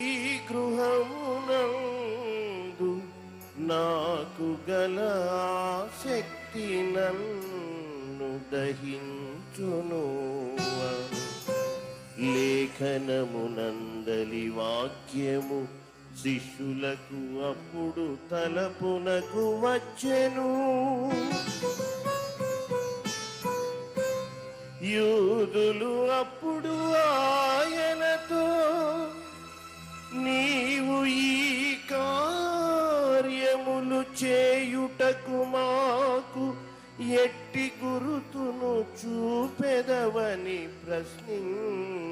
ఈ గృహమునందు నాకు గల శక్తి నన్ను దహించును. లేఖనమునందలి వాక్యము శిష్యులకు అప్పుడు తలపునకు వచ్చెను. యూదులు అప్పుడు ఆయనతో, నీవు ఈ కార్యములు చేయుటకు మాకు ఎట్టి గురుతును చూపెదవని ప్రశ్నించిరి.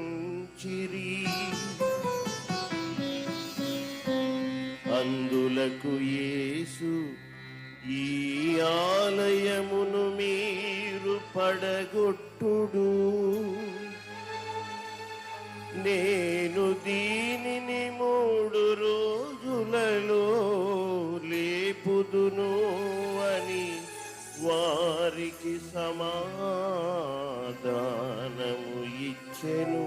అందులకు యేసు, ఈ ఆలయమును మీరు పడగొట్టుడు, నేను దీనిని 3 రోజులలో లేపుదును అని వారికి సమాధానము ఇచ్చెను.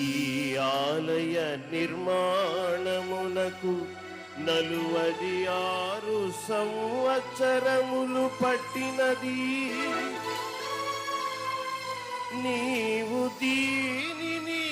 ఈ ఆలయ నిర్మాణమునకు 46 సంవత్సరములు పట్టినది. నీవు దీనిని